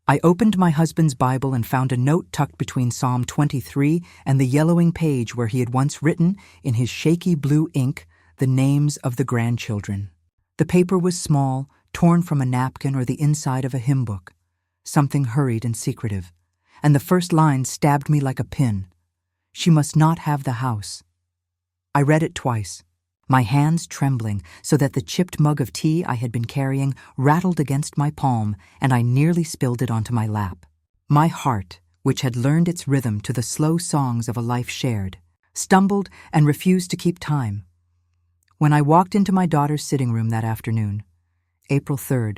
I opened my husband's Bible and found a note tucked between Psalm 23 and the yellowing page where he had once written, in his shaky blue ink, the names of the grandchildren. The paper was small, torn from a napkin or the inside of a hymn book, something hurried and secretive, and the first line stabbed me like a pin. She must not have the house. I read it twice, my hands trembling so that the chipped mug of tea I had been carrying rattled against my palm, and I nearly spilled it onto my lap. My heart, which had learned its rhythm to the slow songs of a life shared, stumbled and refused to keep time. When I walked into my daughter's sitting room that afternoon, April 3rd,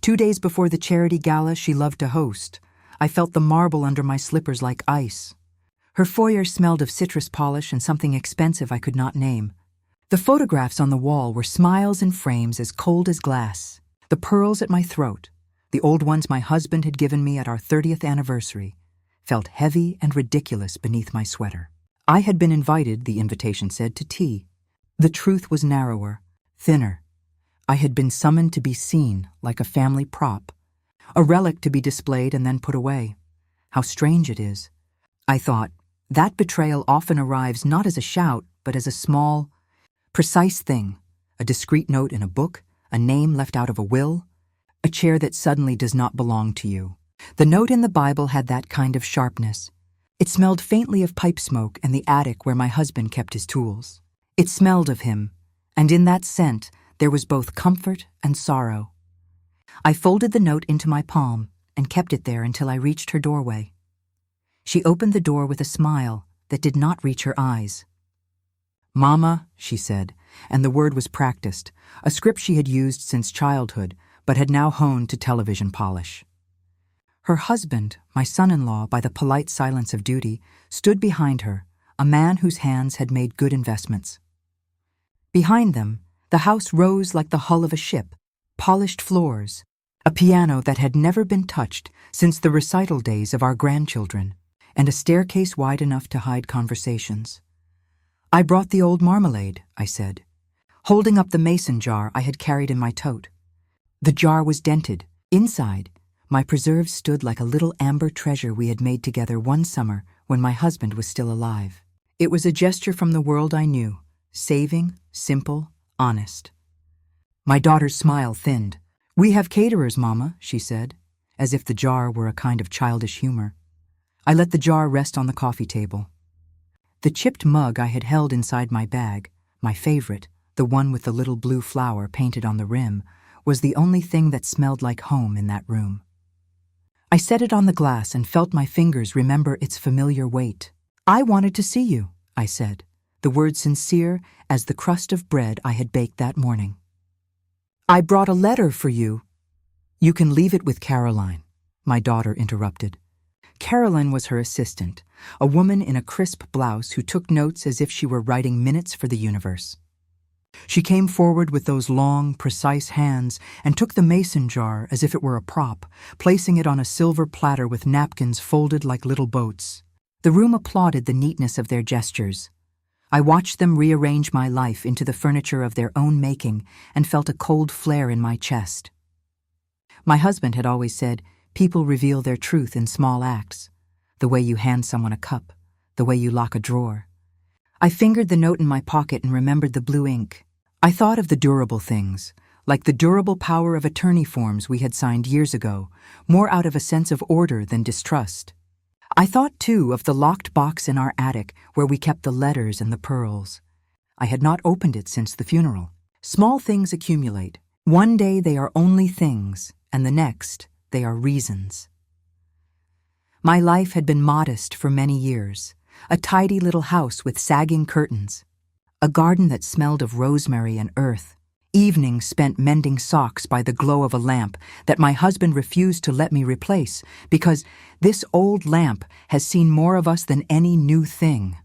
2 days before the charity gala she loved to host, I felt the marble under my slippers like ice. Her foyer smelled of citrus polish and something expensive I could not name. The photographs on the wall were smiles in frames as cold as glass. The pearls at my throat, the old ones my husband had given me at our 30th anniversary, felt heavy and ridiculous beneath my sweater. I had been invited, the invitation said, to tea. The truth was narrower, thinner. I had been summoned to be seen like a family prop, a relic to be displayed and then put away. How strange it is. I thought, that betrayal often arrives not as a shout, but as a small, precise thing, a discreet note in a book, a name left out of a will, a chair that suddenly does not belong to you. The note in the Bible had that kind of sharpness. It smelled faintly of pipe smoke and the attic where my husband kept his tools. It smelled of him, and in that scent there was both comfort and sorrow. I folded the note into my palm and kept it there until I reached her doorway. She opened the door with a smile that did not reach her eyes. "Mama," she said, and the word was practiced, a script she had used since childhood, but had now honed to television polish. Her husband, my son-in-law, by the polite silence of duty, stood behind her, a man whose hands had made good investments. Behind them, the house rose like the hull of a ship, polished floors, a piano that had never been touched since the recital days of our grandchildren, and a staircase wide enough to hide conversations. "I brought the old marmalade," I said, holding up the mason jar I had carried in my tote. The jar was dented. Inside, my preserves stood like a little amber treasure we had made together one summer when my husband was still alive. It was a gesture from the world I knew, saving, simple, honest. My daughter's smile thinned. "We have caterers, Mama," she said, as if the jar were a kind of childish humor. I let the jar rest on the coffee table. The chipped mug I had held inside my bag, my favorite, the one with the little blue flower painted on the rim, was the only thing that smelled like home in that room. I set it on the glass and felt my fingers remember its familiar weight. "I wanted to see you," I said, the words sincere as the crust of bread I had baked that morning. "I brought a letter for you." "You can leave it with Caroline," my daughter interrupted. Caroline was her assistant, a woman in a crisp blouse who took notes as if she were writing minutes for the universe. She came forward with those long, precise hands and took the mason jar as if it were a prop, placing it on a silver platter with napkins folded like little boats. The room applauded the neatness of their gestures. I watched them rearrange my life into the furniture of their own making and felt a cold flare in my chest. My husband had always said, people reveal their truth in small acts. The way you hand someone a cup, the way you lock a drawer. I fingered the note in my pocket and remembered the blue ink. I thought of the durable things, like the durable power of attorney forms we had signed years ago, more out of a sense of order than distrust. I thought, too, of the locked box in our attic where we kept the letters and the pearls. I had not opened it since the funeral. Small things accumulate. One day they are only things, and the next they are reasons. My life had been modest for many years. A tidy little house with sagging curtains, a garden that smelled of rosemary and earth, evenings spent mending socks by the glow of a lamp that my husband refused to let me replace because this old lamp has seen more of us than any new thing.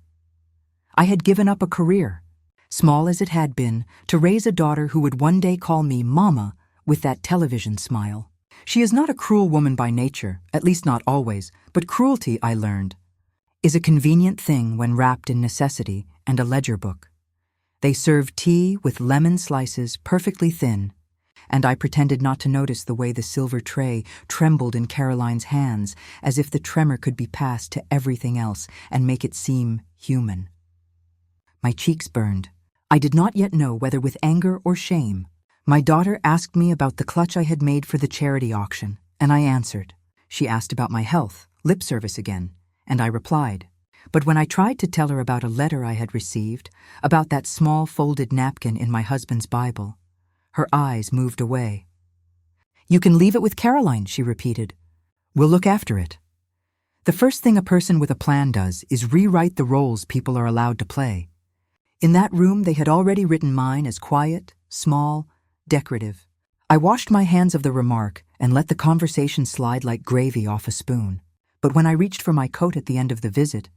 I had given up a career, small as it had been, to raise a daughter who would one day call me Mama with that television smile. She is not a cruel woman by nature, at least not always, but cruelty, I learned, is a convenient thing when wrapped in necessity and a ledger book. They serve tea with lemon slices perfectly thin, and I pretended not to notice the way the silver tray trembled in Caroline's hands, as if the tremor could be passed to everything else and make it seem human. My cheeks burned. I did not yet know whether with anger or shame. My daughter asked me about the clutch I had made for the charity auction, and I answered. She asked about my health, lip service again, and I replied. But when I tried to tell her about a letter I had received, about that small folded napkin in my husband's Bible, her eyes moved away. "You can leave it with Caroline," she repeated. "We'll look after it." The first thing a person with a plan does is rewrite the roles people are allowed to play. In that room, they had already written mine as quiet, small, decorative. I washed my hands of the remark and let the conversation slide like gravy off a spoon. But when I reached for my coat at the end of the visit,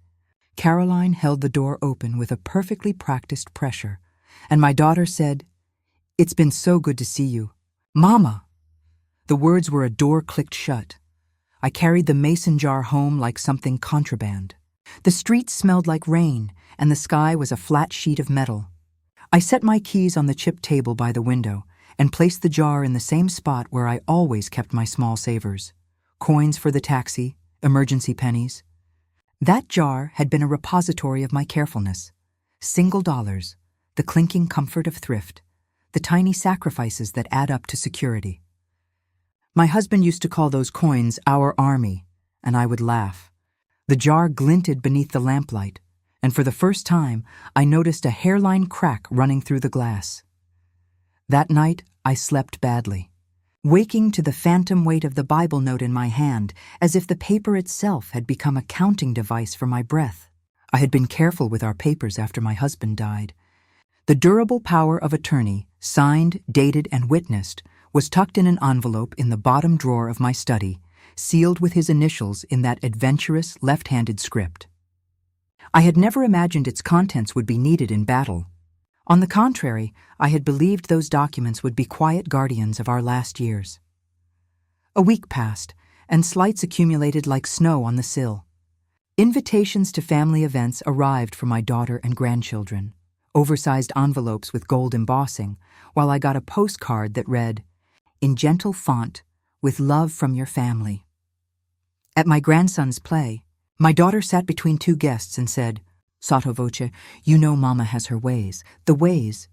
Caroline held the door open with a perfectly practiced pressure, and my daughter said, "It's been so good to see you." "Mama!" The words were a door clicked shut. I carried the mason jar home like something contraband. The streets smelled like rain, and the sky was a flat sheet of metal. I set my keys on the chip table by the window and placed the jar in the same spot where I always kept my small savers. Coins for the taxi, emergency pennies. That jar had been a repository of my carefulness. Single dollars, the clinking comfort of thrift, the tiny sacrifices that add up to security. My husband used to call those coins our army, and I would laugh. The jar glinted beneath the lamplight, and for the first time, I noticed a hairline crack running through the glass. That night, I slept badly, waking to the phantom weight of the Bible note in my hand, as if the paper itself had become a counting device for my breath. I had been careful with our papers after my husband died. The durable power of attorney, signed, dated, and witnessed, was tucked in an envelope in the bottom drawer of my study, sealed with his initials in that adventurous, left-handed script. I had never imagined its contents would be needed in battle. On the contrary, I had believed those documents would be quiet guardians of our last years. A week passed, and slights accumulated like snow on the sill. Invitations to family events arrived for my daughter and grandchildren, oversized envelopes with gold embossing, while I got a postcard that read, "In gentle font, with love from your family." At my grandson's play, my daughter sat between two guests and said, sotto voce, "You know Mama has her ways." The ways,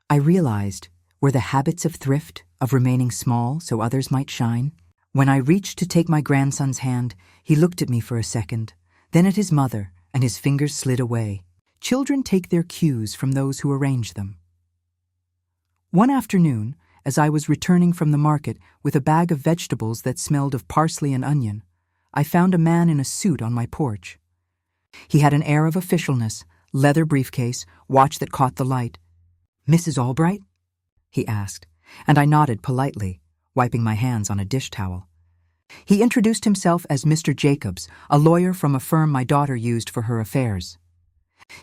I realized, were the habits of thrift, of remaining small so others might shine. When I reached to take my grandson's hand, he looked at me for a second, then at his mother, and his fingers slid away. Children take their cues from those who arrange them. One afternoon, as I was returning from the market with a bag of vegetables that smelled of parsley and onion, I found a man in a suit on my porch. He had an air of officialness, leather briefcase, watch that caught the light. "Mrs. Albright?" he asked, and I nodded politely, wiping my hands on a dish towel. He introduced himself as Mr. Jacobs, a lawyer from a firm my daughter used for her affairs.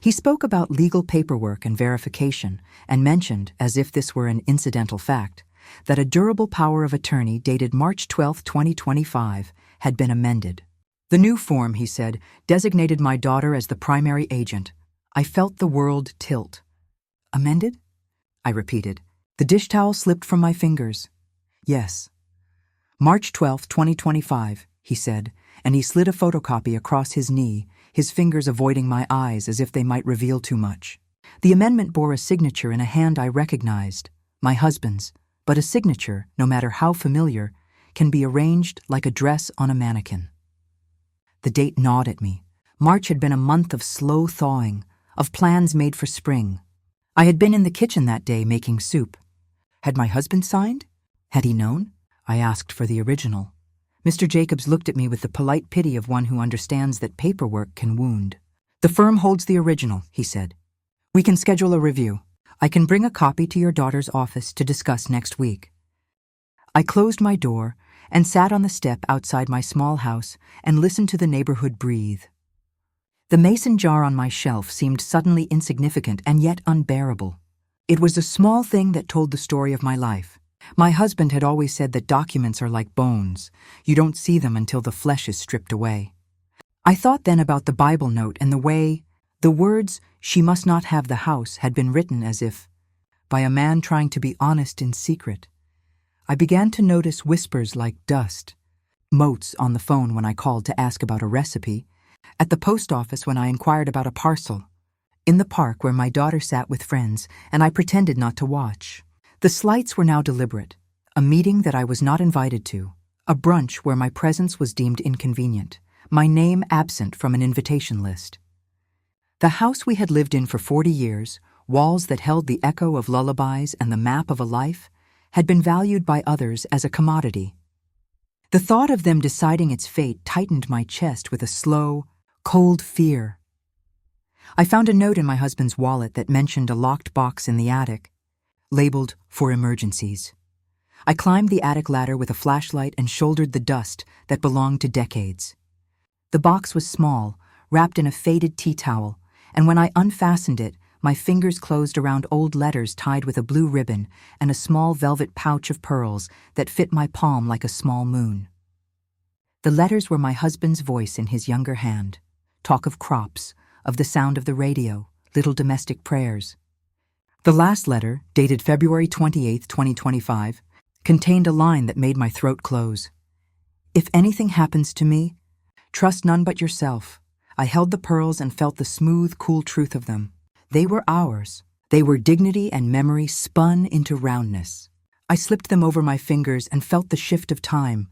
He spoke about legal paperwork and verification, and mentioned, as if this were an incidental fact, that a durable power of attorney dated March 12, 2025, had been amended. The new form, he said, designated my daughter as the primary agent. I felt the world tilt. "Amended?" I repeated. The dish towel slipped from my fingers. "Yes. March 12, 2025, he said, and he slid a photocopy across his knee, his fingers avoiding my eyes as if they might reveal too much. The amendment bore a signature in a hand I recognized, my husband's, but a signature, no matter how familiar, can be arranged like a dress on a mannequin. The date gnawed at me. March had been a month of slow thawing, of plans made for spring. I had been in the kitchen that day making soup. Had my husband signed? Had he known? I asked for the original. Mr. Jacobs looked at me with the polite pity of one who understands that paperwork can wound. "The firm holds the original," he said. "We can schedule a review. I can bring a copy to your daughter's office to discuss next week." I closed my door and sat on the step outside my small house and listened to the neighborhood breathe. The mason jar on my shelf seemed suddenly insignificant and yet unbearable. It was a small thing that told the story of my life. My husband had always said that documents are like bones. You don't see them until the flesh is stripped away. I thought then about the Bible note and the way the words, "She must not have the house," had been written as if by a man trying to be honest in secret. I began to notice whispers like dust, motes on the phone when I called to ask about a recipe, at the post office when I inquired about a parcel, in the park where my daughter sat with friends and I pretended not to watch. The slights were now deliberate, a meeting that I was not invited to, a brunch where my presence was deemed inconvenient, my name absent from an invitation list. The house we had lived in for 40 years, walls that held the echo of lullabies and the map of a life, had been valued by others as a commodity. The thought of them deciding its fate tightened my chest with a slow, cold fear. I found a note in my husband's wallet that mentioned a locked box in the attic, labeled for emergencies. I climbed the attic ladder with a flashlight and shouldered the dust that belonged to decades. The box was small, wrapped in a faded tea towel, and when I unfastened it, my fingers closed around old letters tied with a blue ribbon and a small velvet pouch of pearls that fit my palm like a small moon. The letters were my husband's voice in his younger hand, talk of crops, of the sound of the radio, little domestic prayers. The last letter, dated February 28, 2025, contained a line that made my throat close. If anything happens to me, trust none but yourself. I held the pearls and felt the smooth, cool truth of them. They were ours. They were dignity and memory spun into roundness. I slipped them over my fingers and felt the shift of time,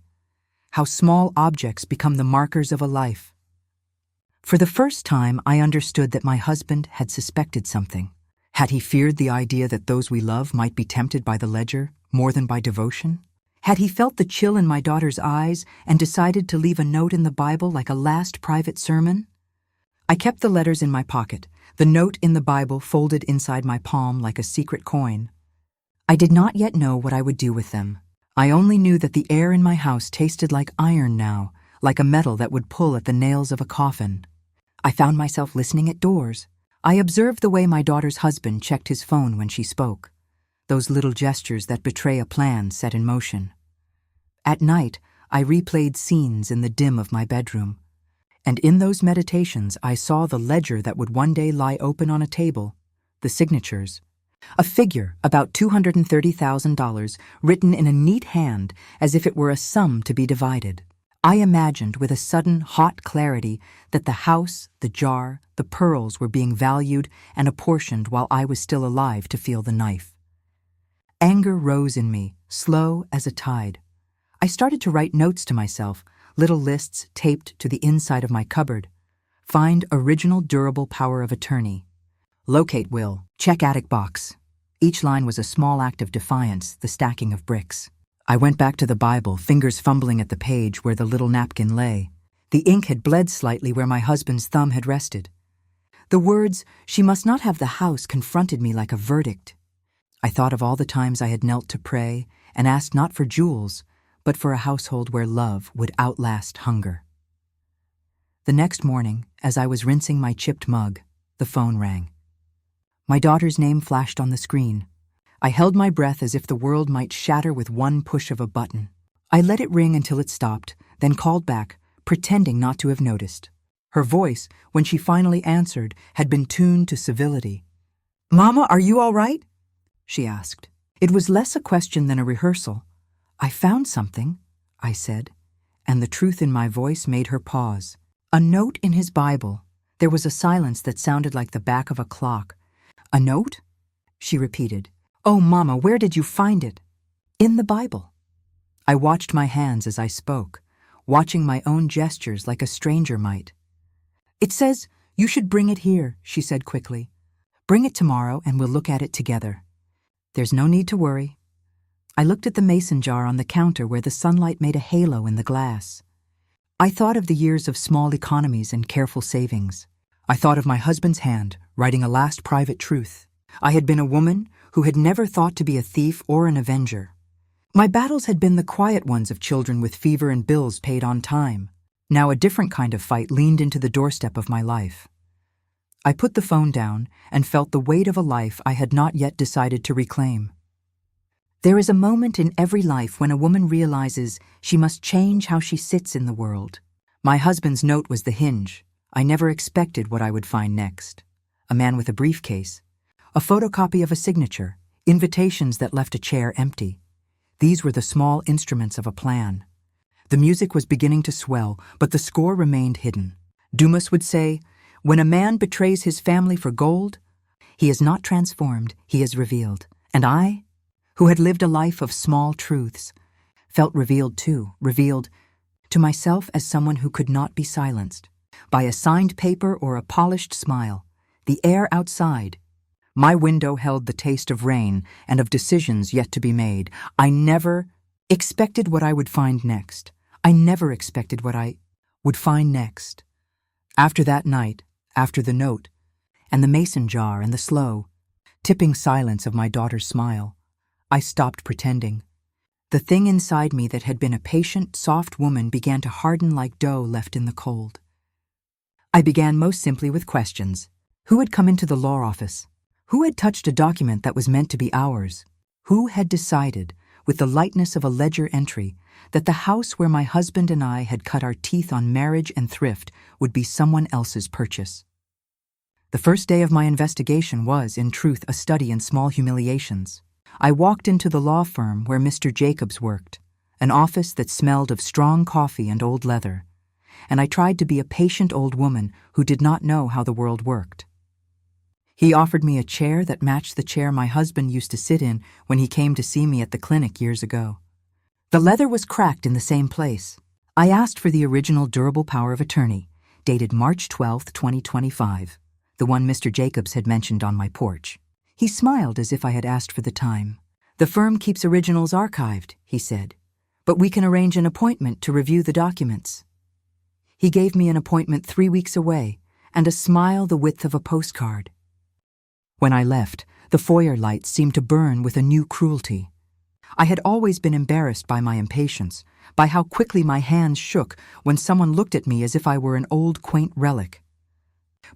how small objects become the markers of a life. For the first time, I understood that my husband had suspected something. Had he feared the idea that those we love might be tempted by the ledger more than by devotion? Had he felt the chill in my daughter's eyes and decided to leave a note in the Bible like a last private sermon? I kept the letters in my pocket, the note in the Bible folded inside my palm like a secret coin. I did not yet know what I would do with them. I only knew that the air in my house tasted like iron now, like a metal that would pull at the nails of a coffin. I found myself listening at doors. I observed the way my daughter's husband checked his phone when she spoke, those little gestures that betray a plan set in motion. At night, I replayed scenes in the dim of my bedroom. And in those meditations, I saw the ledger that would one day lie open on a table, the signatures, a figure about $230,000 written in a neat hand as if it were a sum to be divided. I imagined with a sudden hot clarity that the house, the jar, the pearls were being valued and apportioned while I was still alive to feel the knife. Anger rose in me, slow as a tide. I started to write notes to myself, little lists taped to the inside of my cupboard. Find original durable power of attorney. Locate will. Check attic box. Each line was a small act of defiance, the stacking of bricks. I went back to the Bible, fingers fumbling at the page where the little napkin lay. The ink had bled slightly where my husband's thumb had rested. The words, "She must not have the house," confronted me like a verdict. I thought of all the times I had knelt to pray and asked not for jewels, but for a household where love would outlast hunger. The next morning, as I was rinsing my chipped mug, the phone rang. My daughter's name flashed on the screen. I held my breath as if the world might shatter with one push of a button. I let it ring until it stopped, then called back, pretending not to have noticed. Her voice, when she finally answered, had been tuned to civility. "Mama, are you all right?" she asked. It was less a question than a rehearsal. "I found something," I said, and the truth in my voice made her pause. A note in his Bible. There was a silence that sounded like the back of a clock. "A note?" she repeated. "Oh, Mama, where did you find it?" "In the Bible." I watched my hands as I spoke, watching my own gestures like a stranger might. "It says, you should bring it here," she said quickly. "Bring it tomorrow and we'll look at it together. There's no need to worry." I looked at the mason jar on the counter where the sunlight made a halo in the glass. I thought of the years of small economies and careful savings. I thought of my husband's hand, writing a last private truth. I had been a woman who had never thought to be a thief or an avenger. My battles had been the quiet ones of children with fever and bills paid on time. Now a different kind of fight leaned into the doorstep of my life. I put the phone down and felt the weight of a life I had not yet decided to reclaim. There is a moment in every life when a woman realizes she must change how she sits in the world. My husband's note was the hinge. I never expected what I would find next. A man with a briefcase, a photocopy of a signature, invitations that left a chair empty. These were the small instruments of a plan. The music was beginning to swell, but the score remained hidden. Dumas would say, "When a man betrays his family for gold, he is not transformed, he is revealed." And I, who had lived a life of small truths, felt revealed too, revealed to myself as someone who could not be silenced by a signed paper or a polished smile. The air outside. My window held the taste of rain and of decisions yet to be made. I never expected what I would find next. I never expected what I would find next. After that night, after the note, and the mason jar and the slow, tipping silence of my daughter's smile, I stopped pretending. The thing inside me that had been a patient, soft woman began to harden like dough left in the cold. I began most simply with questions. Who had come into the law office? Who had touched a document that was meant to be ours? Who had decided, with the lightness of a ledger entry, that the house where my husband and I had cut our teeth on marriage and thrift would be someone else's purchase? The first day of my investigation was, in truth, a study in small humiliations. I walked into the law firm where Mr. Jacobs worked, an office that smelled of strong coffee and old leather, and I tried to be a patient old woman who did not know how the world worked. He offered me a chair that matched the chair my husband used to sit in when he came to see me at the clinic years ago. The leather was cracked in the same place. I asked for the original durable power of attorney, dated March 12, 2025, the one Mr. Jacobs had mentioned on my porch. He smiled as if I had asked for the time. "The firm keeps originals archived," he said, "but we can arrange an appointment to review the documents." He gave me an appointment 3 weeks away, and a smile the width of a postcard. When I left, the foyer lights seemed to burn with a new cruelty. I had always been embarrassed by my impatience, by how quickly my hands shook when someone looked at me as if I were an old, quaint relic.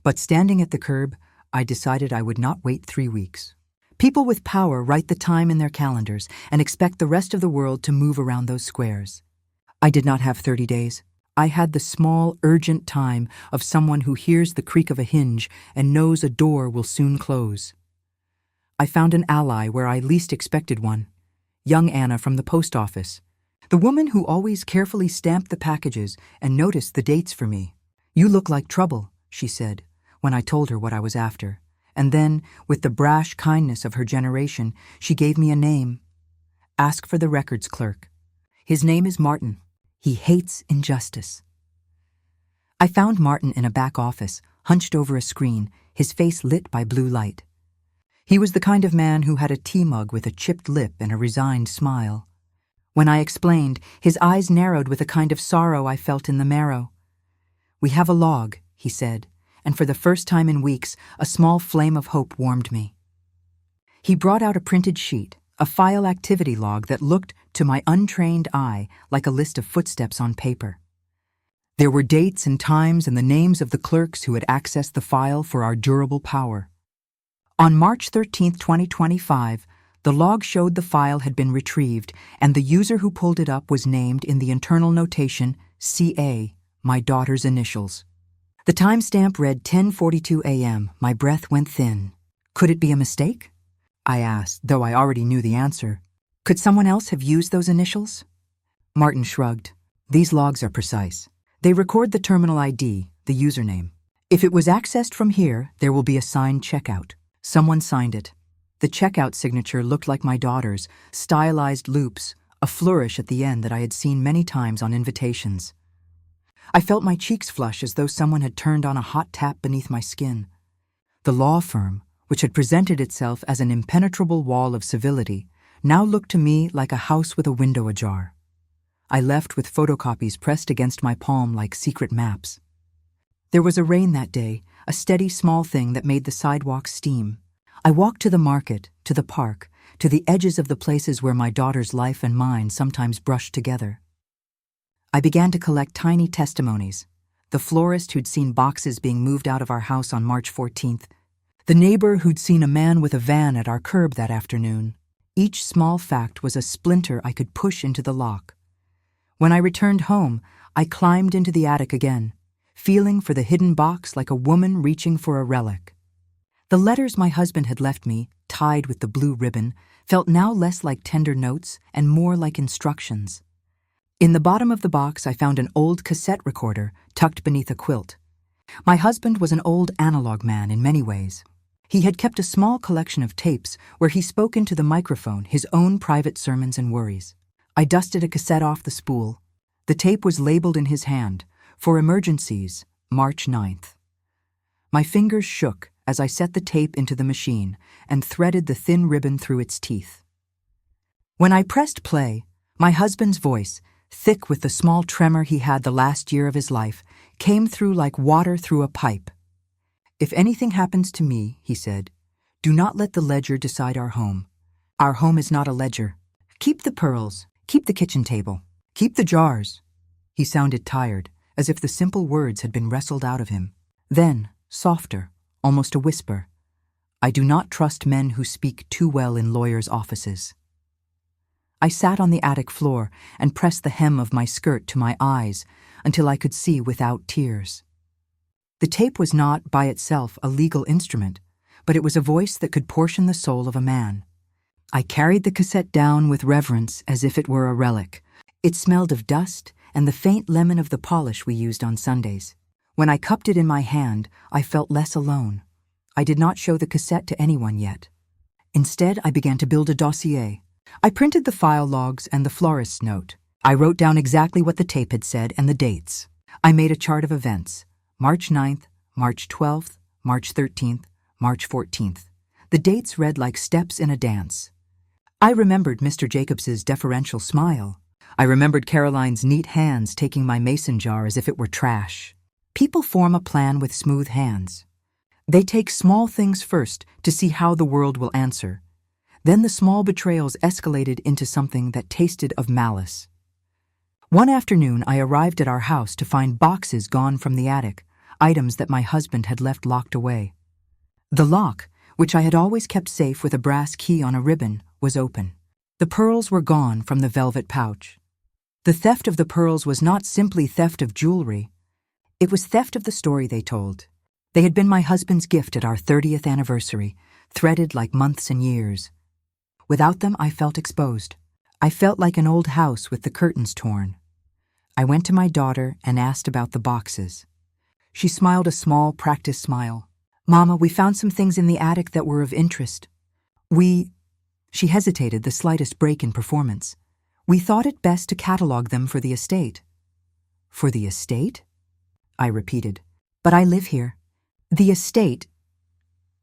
But standing at the curb, I decided I would not wait 3 weeks. People with power write the time in their calendars and expect the rest of the world to move around those squares. I did not have 30 days. I had the small, urgent time of someone who hears the creak of a hinge and knows a door will soon close. I found an ally where I least expected one, young Anna from the post office, the woman who always carefully stamped the packages and noticed the dates for me. "You look like trouble," she said, when I told her what I was after. And then, with the brash kindness of her generation, she gave me a name. "Ask for the records clerk. His name is Martin. He hates injustice." I found Martin in a back office, hunched over a screen, his face lit by blue light. He was the kind of man who had a tea mug with a chipped lip and a resigned smile. When I explained, his eyes narrowed with a kind of sorrow I felt in the marrow. "We have a log," he said, and for the first time in weeks, a small flame of hope warmed me. He brought out a printed sheet, a file activity log that looked, to my untrained eye, like a list of footsteps on paper. There were dates and times and the names of the clerks who had accessed the file for our durable power. On March 13, 2025, the log showed the file had been retrieved, and the user who pulled it up was named in the internal notation CA, my daughter's initials. The timestamp read 10:42 a.m. My breath went thin. Could it be a mistake? I asked, though I already knew the answer. Could someone else have used those initials? Martin shrugged. These logs are precise. They record the terminal ID, the username. If it was accessed from here, there will be a signed checkout. Someone signed it. The checkout signature looked like my daughter's, stylized loops, a flourish at the end that I had seen many times on invitations. I felt my cheeks flush as though someone had turned on a hot tap beneath my skin. The law firm, which had presented itself as an impenetrable wall of civility, now looked to me like a house with a window ajar. I left with photocopies pressed against my palm like secret maps. There was a rain that day, a steady small thing that made the sidewalks steam. I walked to the market, to the park, to the edges of the places where my daughter's life and mine sometimes brushed together. I began to collect tiny testimonies. The florist who'd seen boxes being moved out of our house on March 14th. The neighbor who'd seen a man with a van at our curb that afternoon. Each small fact was a splinter I could push into the lock. When I returned home, I climbed into the attic again, feeling for the hidden box like a woman reaching for a relic. The letters my husband had left me, tied with the blue ribbon, felt now less like tender notes and more like instructions. In the bottom of the box, I found an old cassette recorder tucked beneath a quilt. My husband was an old analog man in many ways. He had kept a small collection of tapes where he spoke into the microphone his own private sermons and worries. I dusted a cassette off the spool. The tape was labeled in his hand, "For emergencies, March 9th." My fingers shook as I set the tape into the machine and threaded the thin ribbon through its teeth. When I pressed play, my husband's voice, thick with the small tremor he had the last year of his life, came through like water through a pipe. "If anything happens to me," he said, "do not let the ledger decide our home. Our home is not a ledger. Keep the pearls, keep the kitchen table, keep the jars." He sounded tired, as if the simple words had been wrestled out of him. Then, softer, almost a whisper, "I do not trust men who speak too well in lawyers' offices." I sat on the attic floor and pressed the hem of my skirt to my eyes until I could see without tears. The tape was not, by itself, a legal instrument, but it was a voice that could portion the soul of a man. I carried the cassette down with reverence as if it were a relic. It smelled of dust and the faint lemon of the polish we used on Sundays. When I cupped it in my hand, I felt less alone. I did not show the cassette to anyone yet. Instead, I began to build a dossier. I printed the file logs and the florist's note. I wrote down exactly what the tape had said and the dates. I made a chart of events: March 9th, March 12th, March 13th, March 14th. The dates read like steps in a dance. I remembered Mr. Jacobs's deferential smile. I remembered Caroline's neat hands taking my mason jar as if it were trash. People form a plan with smooth hands. They take small things first to see how the world will answer. Then the small betrayals escalated into something that tasted of malice. One afternoon, I arrived at our house to find boxes gone from the attic, items that my husband had left locked away. The lock, which I had always kept safe with a brass key on a ribbon, was open. The pearls were gone from the velvet pouch. The theft of the pearls was not simply theft of jewelry. It was theft of the story they told. They had been my husband's gift at our 30th anniversary, threaded like months and years. Without them, I felt exposed. I felt like an old house with the curtains torn. I went to my daughter and asked about the boxes. She smiled a small, practiced smile. "Mama, we found some things in the attic that were of interest. She hesitated, the slightest break in performance. "We thought it best to catalog them for the estate." "For the estate?" I repeated. "But I live here." "The estate."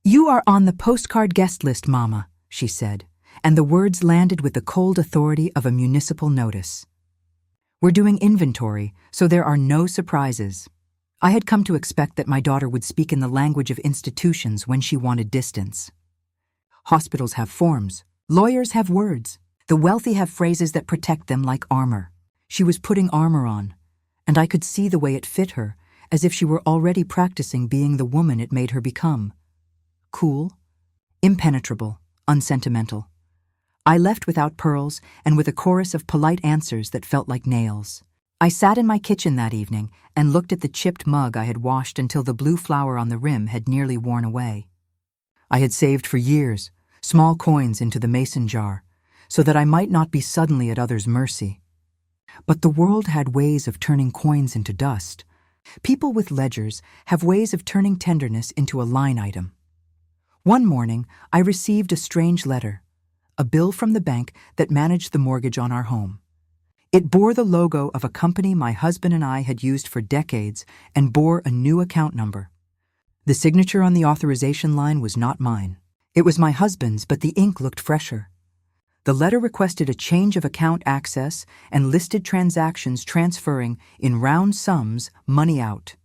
"You are on the postcard guest list, Mama," she said, and the words landed with the cold authority of a municipal notice. "We're doing inventory, so there are no surprises." I had come to expect that my daughter would speak in the language of institutions when she wanted distance. Hospitals have forms. Lawyers have words. The wealthy have phrases that protect them like armor. She was putting armor on, and I could see the way it fit her, as if she were already practicing being the woman it made her become. Cool, impenetrable, unsentimental. I left without pearls and with a chorus of polite answers that felt like nails. I sat in my kitchen that evening and looked at the chipped mug I had washed until the blue flower on the rim had nearly worn away. I had saved for years small coins into the mason jar so that I might not be suddenly at others' mercy. But the world had ways of turning coins into dust. People with ledgers have ways of turning tenderness into a line item. One morning, I received a strange letter, a bill from the bank that managed the mortgage on our home. It bore the logo of a company my husband and I had used for decades and bore a new account number. The signature on the authorization line was not mine. It was my husband's, but the ink looked fresher. The letter requested a change of account access and listed transactions transferring, in round sums, money out.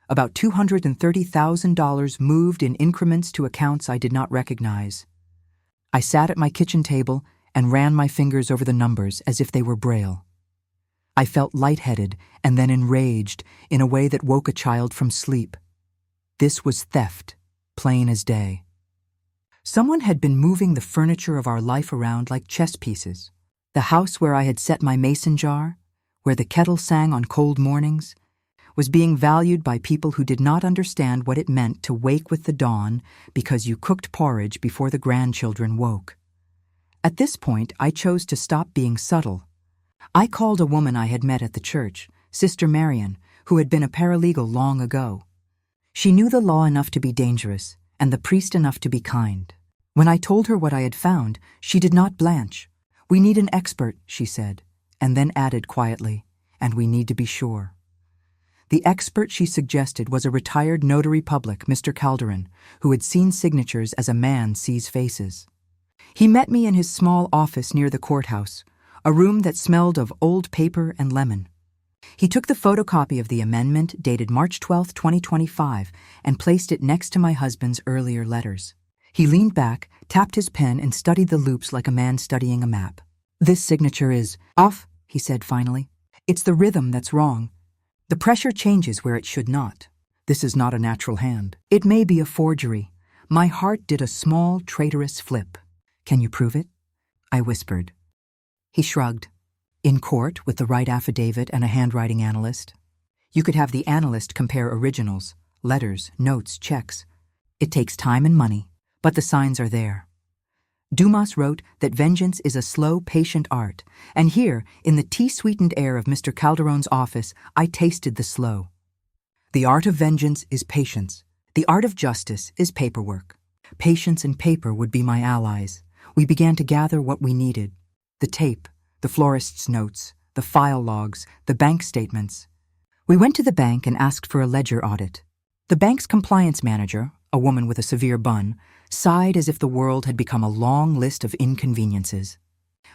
About $230,000 moved in increments to accounts I did not recognize. I sat at my kitchen table and ran my fingers over the numbers as if they were braille. I felt lightheaded and then enraged in a way that woke a child from sleep. This was theft, plain as day. Someone had been moving the furniture of our life around like chess pieces. The house where I had set my mason jar, where the kettle sang on cold mornings, was being valued by people who did not understand what it meant to wake with the dawn because you cooked porridge before the grandchildren woke. At this point, I chose to stop being subtle. I called a woman I had met at the church, Sister Marian, who had been a paralegal long ago. She knew the law enough to be dangerous, and the priest enough to be kind. When I told her what I had found, she did not blanch. "We need an expert," she said, and then added quietly, "and we need to be sure." The expert she suggested was a retired notary public, Mr. Calderon, who had seen signatures as a man sees faces. He met me in his small office near the courthouse, a room that smelled of old paper and lemon. He took the photocopy of the amendment dated March 12, 2025, and placed it next to my husband's earlier letters. He leaned back, tapped his pen, and studied the loops like a man studying a map. "This signature is off," he said finally. "It's the rhythm that's wrong. The pressure changes where it should not. This is not a natural hand. It may be a forgery." My heart did a small, traitorous flip. "Can you prove it?" I whispered. He shrugged. "In court, with the right affidavit and a handwriting analyst. You could have the analyst compare originals, letters, notes, checks. It takes time and money, but the signs are there. Dumas wrote that vengeance is a slow, patient art, and here, in the tea-sweetened air of Mr. Calderon's office, I tasted the slow. The art of vengeance is patience. The art of justice is paperwork. Patience and paper would be my allies. We began to gather what we needed. The tape, the florist's notes, the file logs, the bank statements. We went to the bank and asked for a ledger audit. The bank's compliance manager, a woman with a severe bun, sighed as if the world had become a long list of inconveniences.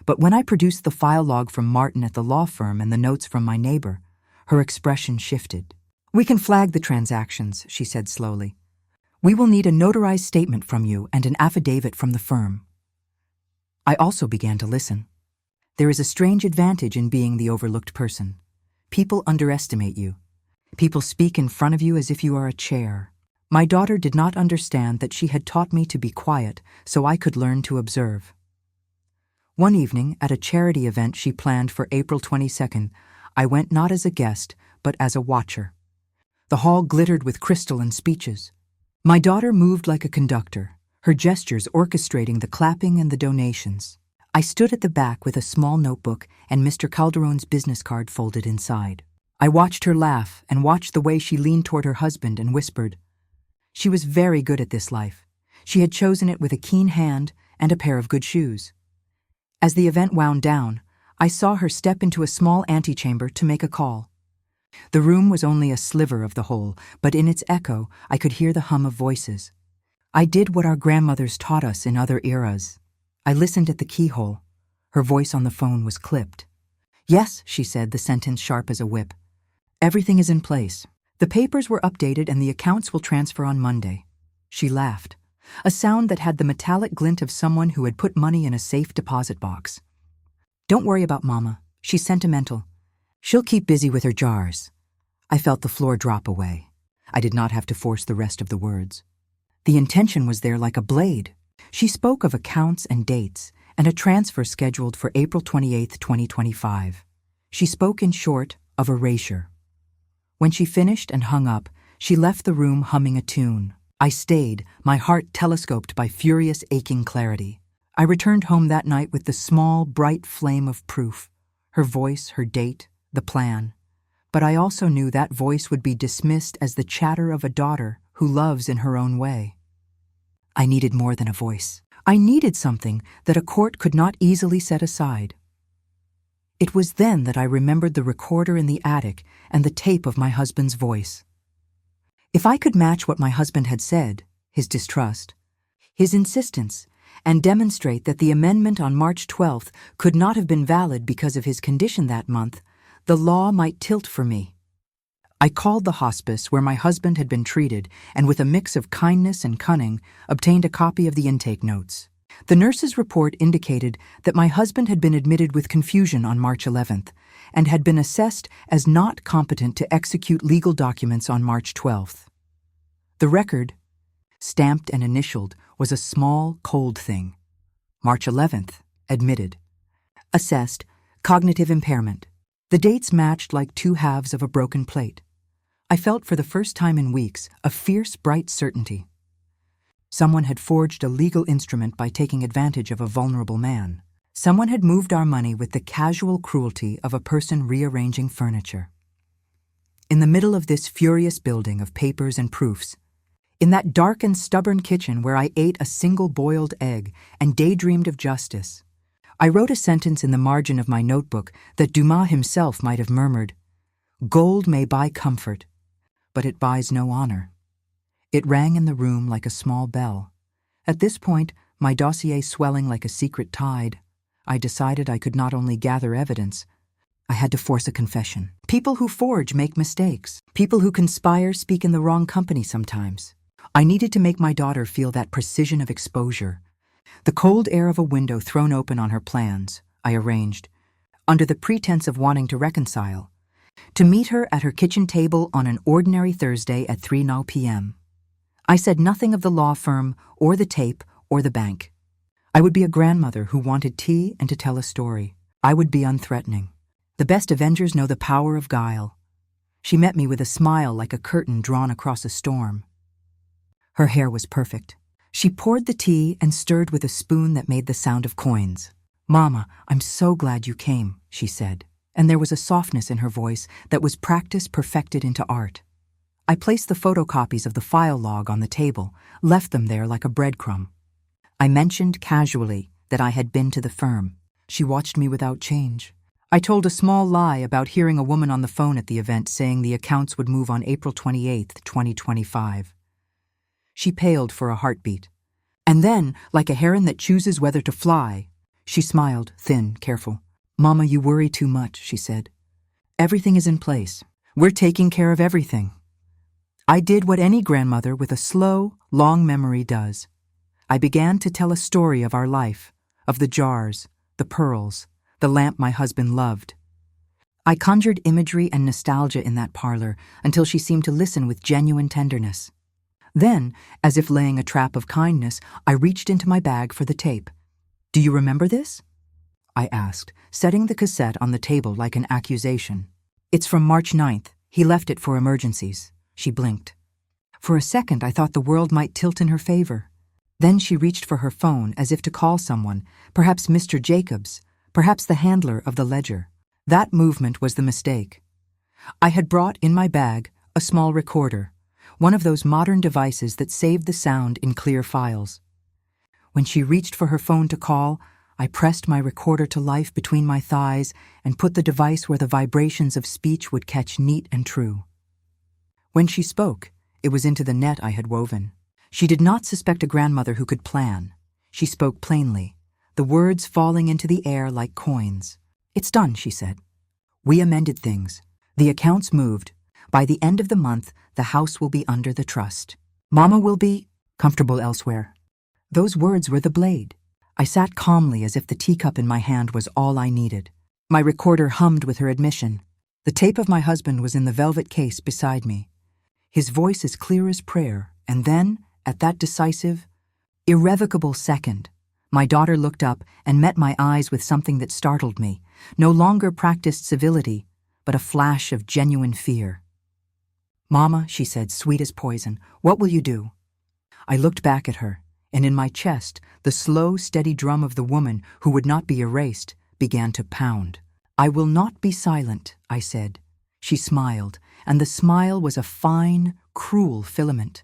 But when I produced the file log from Martin at the law firm and the notes from my neighbor, her expression shifted. "We can flag the transactions," she said slowly. "We will need a notarized statement from you and an affidavit from the firm." I also began to listen. There is a strange advantage in being the overlooked person. People underestimate you. People speak in front of you as if you are a chair. My daughter did not understand that she had taught me to be quiet so I could learn to observe. One evening, at a charity event she planned for April 22nd, I went not as a guest, but as a watcher. The hall glittered with crystal and speeches. My daughter moved like a conductor, her gestures orchestrating the clapping and the donations. I stood at the back with a small notebook and Mr. Calderon's business card folded inside. I watched her laugh and watched the way she leaned toward her husband and whispered. She was very good at this life. She had chosen it with a keen hand and a pair of good shoes. As the event wound down, I saw her step into a small antechamber to make a call. The room was only a sliver of the whole, but in its echo, I could hear the hum of voices. I did what our grandmothers taught us in other eras. I listened at the keyhole. Her voice on the phone was clipped. "Yes," she said, the sentence sharp as a whip. "Everything is in place. The papers were updated and the accounts will transfer on Monday." She laughed, a sound that had the metallic glint of someone who had put money in a safe deposit box. "Don't worry about Mama. She's sentimental. She'll keep busy with her jars." I felt the floor drop away. I did not have to force the rest of the words. The intention was there like a blade. She spoke of accounts and dates, and a transfer scheduled for April 28, 2025. She spoke, in short, of erasure. When she finished and hung up, she left the room humming a tune. I stayed, my heart telescoped by furious, aching clarity. I returned home that night with the small, bright flame of proof, her voice, her date, the plan. But I also knew that voice would be dismissed as the chatter of a daughter who loves in her own way. I needed more than a voice. I needed something that a court could not easily set aside. It was then that I remembered the recorder in the attic and the tape of my husband's voice. If I could match what my husband had said, his distrust, his insistence, and demonstrate that the amendment on March 12th could not have been valid because of his condition that month, the law might tilt for me. I called the hospice where my husband had been treated and with a mix of kindness and cunning obtained a copy of the intake notes. The nurse's report indicated that my husband had been admitted with confusion on March 11th and had been assessed as not competent to execute legal documents on March 12th. The record, stamped and initialed, was a small, cold thing. March 11th, admitted. Assessed, cognitive impairment. The dates matched like two halves of a broken plate. I felt for the first time in weeks a fierce, bright certainty. Someone had forged a legal instrument by taking advantage of a vulnerable man. Someone had moved our money with the casual cruelty of a person rearranging furniture. In the middle of this furious building of papers and proofs, in that dark and stubborn kitchen where I ate a single boiled egg and daydreamed of justice, I wrote a sentence in the margin of my notebook that Dumas himself might have murmured, "Gold may buy comfort, but it buys no honor." It rang in the room like a small bell. At this point, my dossier swelling like a secret tide, I decided I could not only gather evidence, I had to force a confession. People who forge make mistakes. People who conspire speak in the wrong company sometimes. I needed to make my daughter feel that precision of exposure. The cold air of a window thrown open on her plans, I arranged, under the pretense of wanting to reconcile, to meet her at her kitchen table on an ordinary Thursday at 3:00 p.m. I said nothing of the law firm or the tape or the bank. I would be a grandmother who wanted tea and to tell a story. I would be unthreatening. The best avengers know the power of guile. She met me with a smile like a curtain drawn across a storm. Her hair was perfect. She poured the tea and stirred with a spoon that made the sound of coins. "Mama, I'm so glad you came," she said, and there was a softness in her voice that was practice perfected into art. I placed the photocopies of the file log on the table, left them there like a breadcrumb. I mentioned casually that I had been to the firm. She watched me without change. I told a small lie about hearing a woman on the phone at the event saying the accounts would move on April 28th, 2025. She paled for a heartbeat. And then, like a heron that chooses whether to fly, she smiled, thin, careful. "Mama, you worry too much," she said. "Everything is in place. We're taking care of everything." I did what any grandmother with a slow, long memory does. I began to tell a story of our life, of the jars, the pearls, the lamp my husband loved. I conjured imagery and nostalgia in that parlor until she seemed to listen with genuine tenderness. Then, as if laying a trap of kindness, I reached into my bag for the tape. "Do you remember this?" I asked, setting the cassette on the table like an accusation. "It's from March 9th. He left it for emergencies." She blinked. For a second, I thought the world might tilt in her favor. Then she reached for her phone as if to call someone, perhaps Mr. Jacobs, perhaps the handler of the ledger. That movement was the mistake. I had brought in my bag a small recorder, one of those modern devices that save the sound in clear files. When she reached for her phone to call, I pressed my recorder to life between my thighs and put the device where the vibrations of speech would catch neat and true. When she spoke, it was into the net I had woven. She did not suspect a grandmother who could plan. She spoke plainly, the words falling into the air like coins. "It's done," she said. "We amended things. The accounts moved. By the end of the month, the house will be under the trust. Mama will be comfortable elsewhere." Those words were the blade. I sat calmly as if the teacup in my hand was all I needed. My recorder hummed with her admission. The tape of my husband was in the velvet case beside me. His voice as clear as prayer, and then, at that decisive, irrevocable second, my daughter looked up and met my eyes with something that startled me, no longer practiced civility, but a flash of genuine fear. "Mama," she said, sweet as poison, "what will you do?" I looked back at her, and in my chest, the slow, steady drum of the woman who would not be erased began to pound. "I will not be silent," I said. She smiled, and the smile was a fine, cruel filament.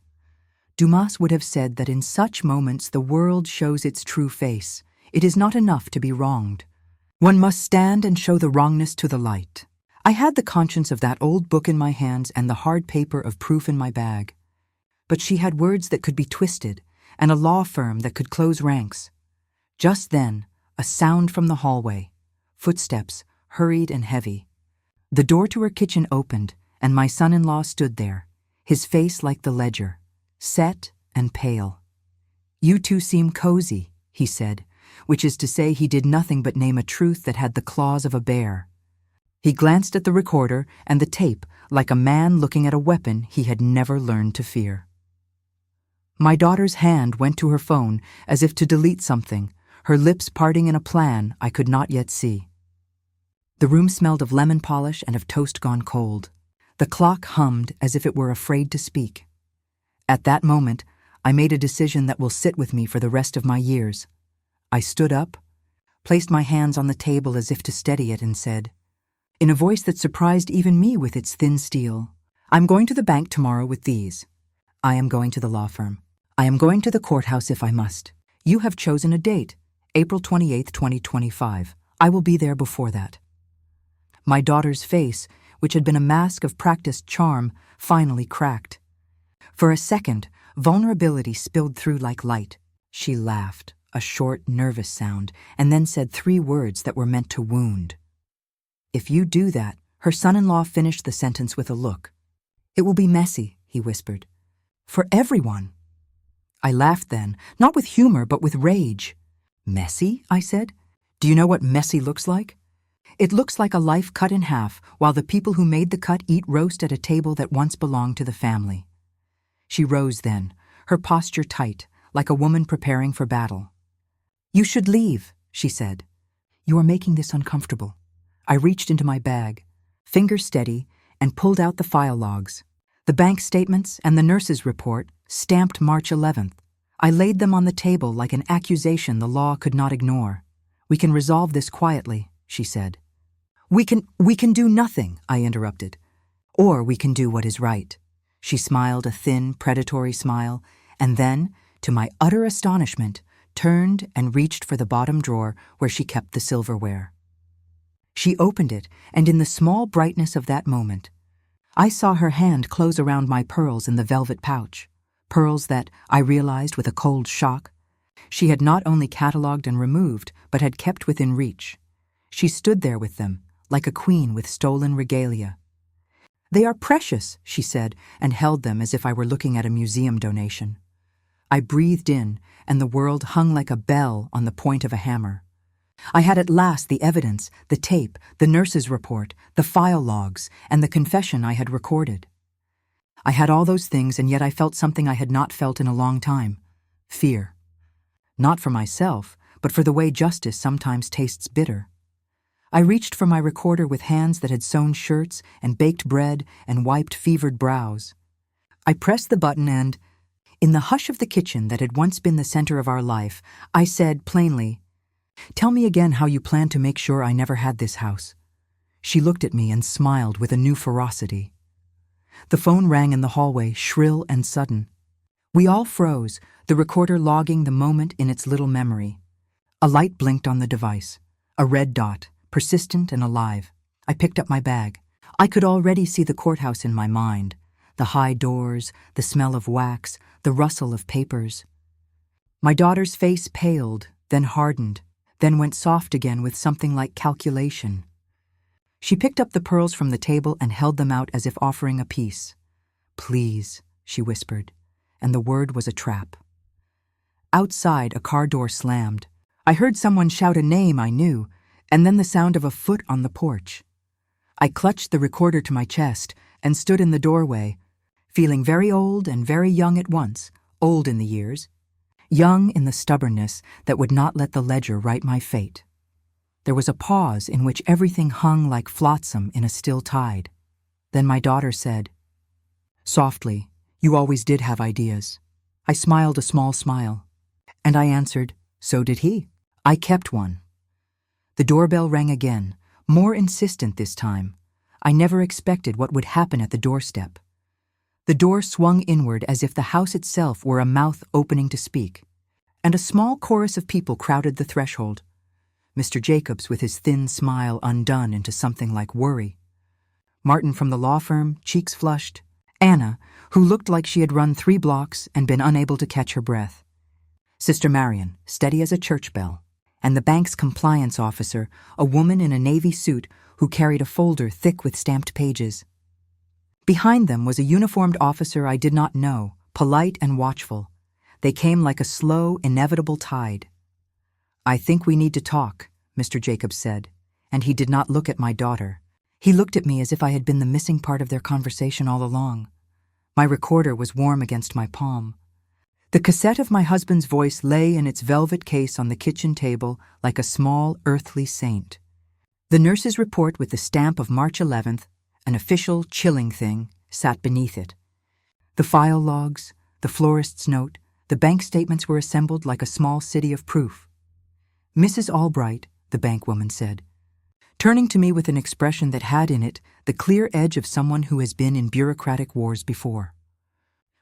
Dumas would have said that in such moments the world shows its true face. It is not enough to be wronged. One must stand and show the wrongness to the light. I had the conscience of that old book in my hands and the hard paper of proof in my bag. But she had words that could be twisted, and a law firm that could close ranks. Just then, a sound from the hallway. Footsteps, hurried and heavy. The door to her kitchen opened, and my son-in-law stood there, his face like the ledger, set and pale. "You two seem cozy," he said, which is to say he did nothing but name a truth that had the claws of a bear. He glanced at the recorder and the tape like a man looking at a weapon he had never learned to fear. My daughter's hand went to her phone as if to delete something, her lips parting in a plan I could not yet see. The room smelled of lemon polish and of toast gone cold. The clock hummed as if it were afraid to speak. At that moment, I made a decision that will sit with me for the rest of my years. I stood up, placed my hands on the table as if to steady it, and said, in a voice that surprised even me with its thin steel, I'm going to the bank tomorrow with these. I am going to the law firm. I am going to the courthouse if I must. You have chosen a date, April 28th, 2025. I will be there before that. My daughter's face, which had been a mask of practiced charm, finally cracked. For a second, vulnerability spilled through like light. She laughed, a short, nervous sound, and then said 3 words that were meant to wound. If you do that, her son-in-law finished the sentence with a look. It will be messy, he whispered. For everyone. I laughed then, not with humor, but with rage. Messy, I said. Do you know what messy looks like? It looks like a life cut in half, while the people who made the cut eat roast at a table that once belonged to the family. She rose then, her posture tight, like a woman preparing for battle. You should leave, she said. You are making this uncomfortable. I reached into my bag, fingers steady, and pulled out the file logs. The bank statements and the nurse's report, stamped March 11th. I laid them on the table like an accusation the law could not ignore. We can resolve this quietly, she said. We can do nothing, I interrupted. Or we can do what is right. She smiled a thin, predatory smile, and then, to my utter astonishment, turned and reached for the bottom drawer where she kept the silverware. She opened it, and in the small brightness of that moment, I saw her hand close around my pearls in the velvet pouch, pearls that, I realized with a cold shock, she had not only catalogued and removed, but had kept within reach. She stood there with them, like a queen with stolen regalia. They are precious, she said, and held them as if I were looking at a museum donation. I breathed in, and the world hung like a bell on the point of a hammer. I had at last the evidence, the tape, the nurse's report, the file logs, and the confession I had recorded. I had all those things, and yet I felt something I had not felt in a long time. Fear. Not for myself, but for the way justice sometimes tastes bitter. I reached for my recorder with hands that had sewn shirts and baked bread and wiped fevered brows. I pressed the button and, in the hush of the kitchen that had once been the center of our life, I said plainly, Tell me again how you plan to make sure I never had this house. She looked at me and smiled with a new ferocity. The phone rang in the hallway, shrill and sudden. We all froze, the recorder logging the moment in its little memory. A light blinked on the device, a red dot, persistent and alive. I picked up my bag. I could already see the courthouse in my mind, the high doors, the smell of wax, the rustle of papers. My daughter's face paled, then hardened, then went soft again with something like calculation. She picked up the pearls from the table and held them out as if offering a piece. Please, she whispered, and the word was a trap. Outside, a car door slammed. I heard someone shout a name I knew, and then the sound of a foot on the porch. I clutched the recorder to my chest and stood in the doorway, feeling very old and very young at once, old in the years, young in the stubbornness that would not let the ledger write my fate. There was a pause in which everything hung like flotsam in a still tide. Then my daughter said, softly, You always did have ideas. I smiled a small smile. And I answered, So did he. I kept one. The doorbell rang again, more insistent this time. I never expected what would happen at the doorstep. The door swung inward as if the house itself were a mouth opening to speak, and a small chorus of people crowded the threshold. Mr. Jacobs with his thin smile undone into something like worry. Martin from the law firm, cheeks flushed. Anna, who looked like she had run 3 blocks and been unable to catch her breath. Sister Marion, steady as a church bell. And the bank's compliance officer, a woman in a navy suit who carried a folder thick with stamped pages. Behind them was a uniformed officer I did not know, polite and watchful. They came like a slow, inevitable tide. I think we need to talk, Mr. Jacobs said, and he did not look at my daughter. He looked at me as if I had been the missing part of their conversation all along. My recorder was warm against my palm. The cassette of my husband's voice lay in its velvet case on the kitchen table like a small earthly saint. The nurse's report with the stamp of March 11th, an official, chilling thing, sat beneath it. The file logs, the florist's note, The bank statements were assembled like a small city of proof. "Mrs. Albright," the bank woman said, turning to me with an expression that had in it the clear edge of someone who has been in bureaucratic wars before.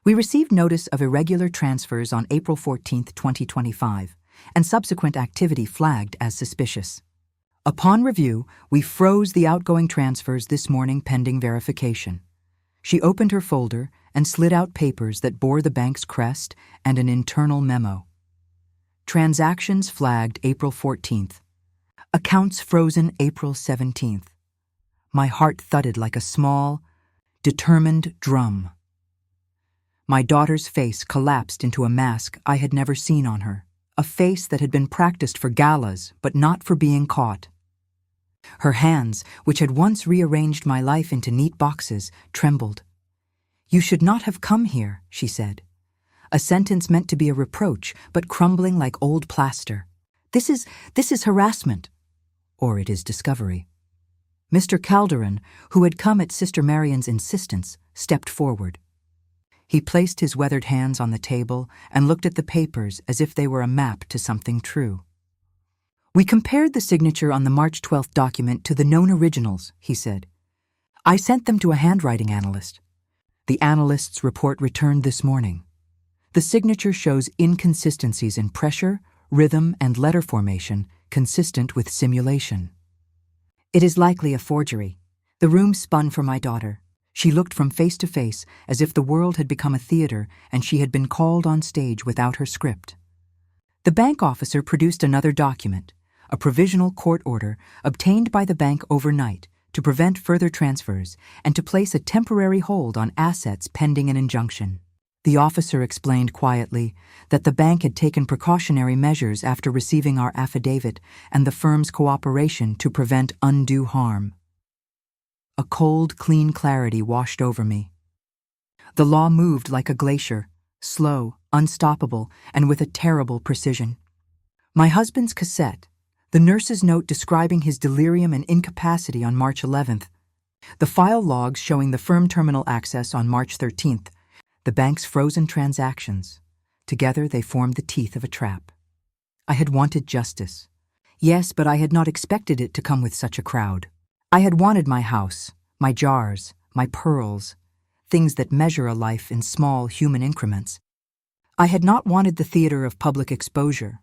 "We received notice of irregular transfers on April 14, 2025, and subsequent activity flagged as suspicious. Upon review, we froze the outgoing transfers this morning pending verification." She opened her folder and slid out papers that bore the bank's crest and an internal memo. "Transactions flagged April 14th. Accounts frozen April 17th. My heart thudded like a small, determined drum. My daughter's face collapsed into a mask I had never seen on her, a face that had been practiced for galas but not for being caught. Her hands, which had once rearranged my life into neat boxes, trembled. "You should not have come here," she said. A sentence meant to be a reproach, but crumbling like old plaster. This is harassment. Or it is discovery." Mr. Calderon, who had come at Sister Marion's insistence, stepped forward. He placed his weathered hands on the table and looked at the papers as if they were a map to something true. "We compared the signature on the March 12th document to the known originals," he said. "I sent them to a handwriting analyst. The analyst's report returned this morning. The signature shows inconsistencies in pressure, rhythm, and letter formation consistent with simulation. It is likely a forgery." The room spun for my daughter. She looked from face to face as if the world had become a theater and she had been called on stage without her script. The bank officer produced another document, a provisional court order obtained by the bank overnight to prevent further transfers and to place a temporary hold on assets pending an injunction. The officer explained quietly that the bank had taken precautionary measures after receiving our affidavit and the firm's cooperation to prevent undue harm. A cold, clean clarity washed over me. The law moved like a glacier, slow, unstoppable, and with a terrible precision. My husband's cassette, the nurse's note describing his delirium and incapacity on March 11th, the file logs showing the firm terminal access on March 13th, the bank's frozen transactions. Together they formed the teeth of a trap. I had wanted justice. Yes, but I had not expected it to come with such a crowd. I had wanted my house, my jars, my pearls, things that measure a life in small human increments. I had not wanted the theater of public exposure.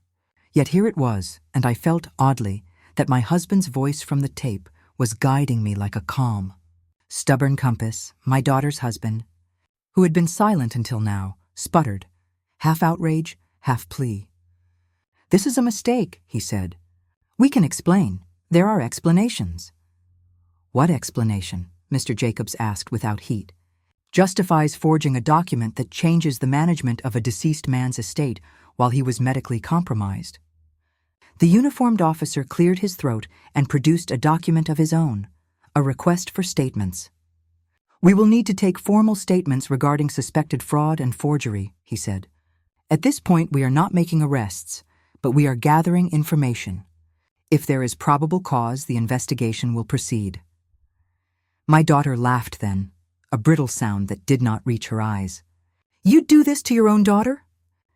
Yet here it was, and I felt oddly that my husband's voice from the tape was guiding me like a calm, stubborn compass. My daughter's husband, who had been silent until now, sputtered, half outrage, half plea. "This is a mistake," he said. "We can explain. There are explanations." "What explanation?" Mr. Jacobs asked without heat. "Justifies forging a document that changes the management of a deceased man's estate while he was medically compromised." The uniformed officer cleared his throat and produced a document of his own, a request for statements. "We will need to take formal statements regarding suspected fraud and forgery," he said. "At this point, we are not making arrests, but we are gathering information. If there is probable cause, the investigation will proceed." My daughter laughed then, a brittle sound that did not reach her eyes. "You'd do this to your own daughter?"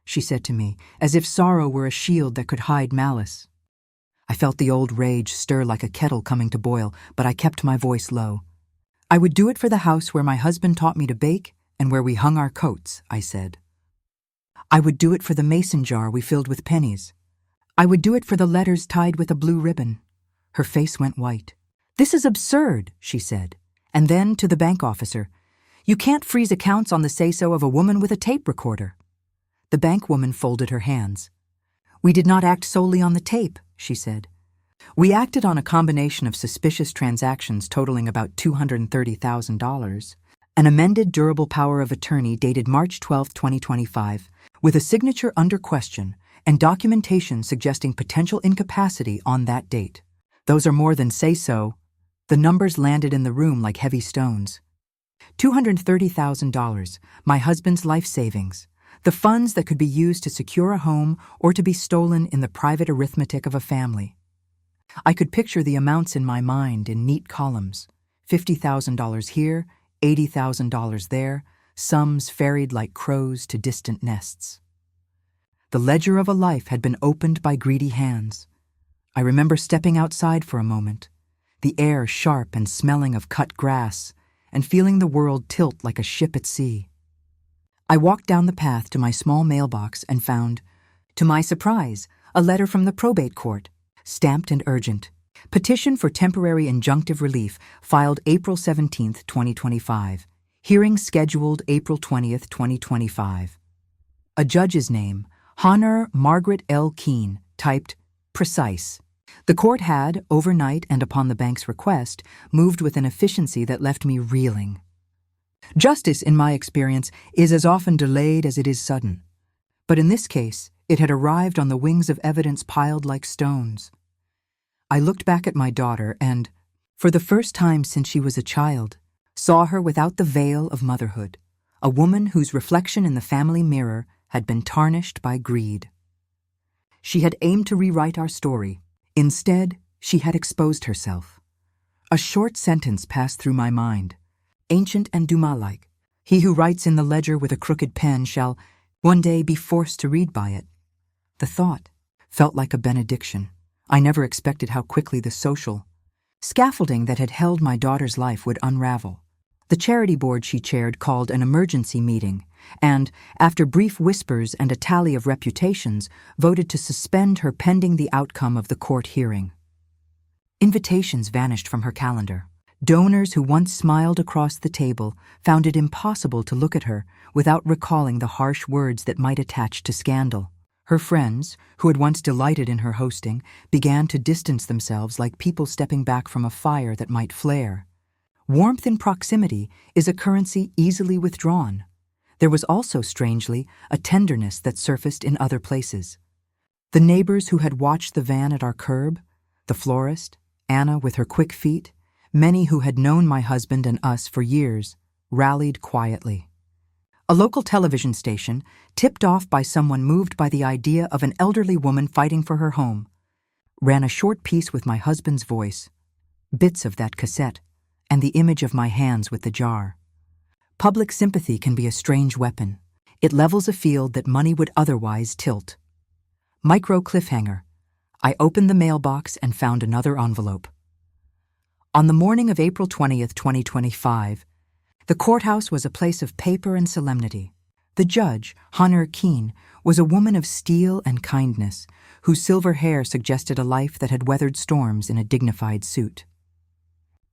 she said to me, as if sorrow were a shield that could hide malice. I felt the old rage stir like a kettle coming to boil, but I kept my voice low. "I would do it for the house where my husband taught me to bake and where we hung our coats," I said. "I would do it for the mason jar we filled with pennies. I would do it for the letters tied with a blue ribbon." Her face went white. "This is absurd," she said. And then, to the bank officer, "You can't freeze accounts on the say-so of a woman with a tape recorder." The bank woman folded her hands. "We did not act solely on the tape," she said. "We acted on a combination of suspicious transactions totaling about $230,000, an amended durable power of attorney dated March 12, 2025, with a signature under question and documentation suggesting potential incapacity on that date. Those are more than say-so." The numbers landed in the room like heavy stones. $230,000, my husband's life savings, the funds that could be used to secure a home or to be stolen in the private arithmetic of a family. I could picture the amounts in my mind in neat columns, $50,000 here, $80,000 there, sums ferried like crows to distant nests. The ledger of a life had been opened by greedy hands. I remember stepping outside for a moment, the air sharp and smelling of cut grass, and feeling the world tilt like a ship at sea. I walked down the path to my small mailbox and found, to my surprise, a letter from the probate court, stamped and urgent. Petition for temporary injunctive relief filed April 17, 2025. Hearing scheduled April 20, 2025. A judge's name, Honor Margaret L. Keene, typed precise. The court had, overnight and upon the bank's request, moved with an efficiency that left me reeling. Justice, in my experience, is as often delayed as it is sudden. But in this case, it had arrived on the wings of evidence piled like stones. I looked back at my daughter and, for the first time since she was a child, saw her without the veil of motherhood, a woman whose reflection in the family mirror had been tarnished by greed. She had aimed to rewrite our story. Instead, she had exposed herself. A short sentence passed through my mind, ancient and Dumas-like. He who writes in the ledger with a crooked pen shall one day be forced to read by it. The thought felt like a benediction. I never expected how quickly the social scaffolding that had held my daughter's life would unravel. The charity board she chaired called an emergency meeting and, after brief whispers and a tally of reputations, voted to suspend her pending the outcome of the court hearing. Invitations vanished from her calendar. Donors who once smiled across the table found it impossible to look at her without recalling the harsh words that might attach to scandal. Her friends, who had once delighted in her hosting, began to distance themselves like people stepping back from a fire that might flare. Warmth in proximity is a currency easily withdrawn. There was also, strangely, a tenderness that surfaced in other places. The neighbors who had watched the van at our curb, the florist, Anna with her quick feet, many who had known my husband and us for years, rallied quietly. A local television station, tipped off by someone moved by the idea of an elderly woman fighting for her home, ran a short piece with my husband's voice, bits of that cassette, and the image of my hands with the jar. Public sympathy can be a strange weapon. It levels a field that money would otherwise tilt. Micro cliffhanger. I opened the mailbox and found another envelope. On the morning of April 20th, 2025, the courthouse was a place of paper and solemnity. The judge, Honor Keene, was a woman of steel and kindness, whose silver hair suggested a life that had weathered storms in a dignified suit.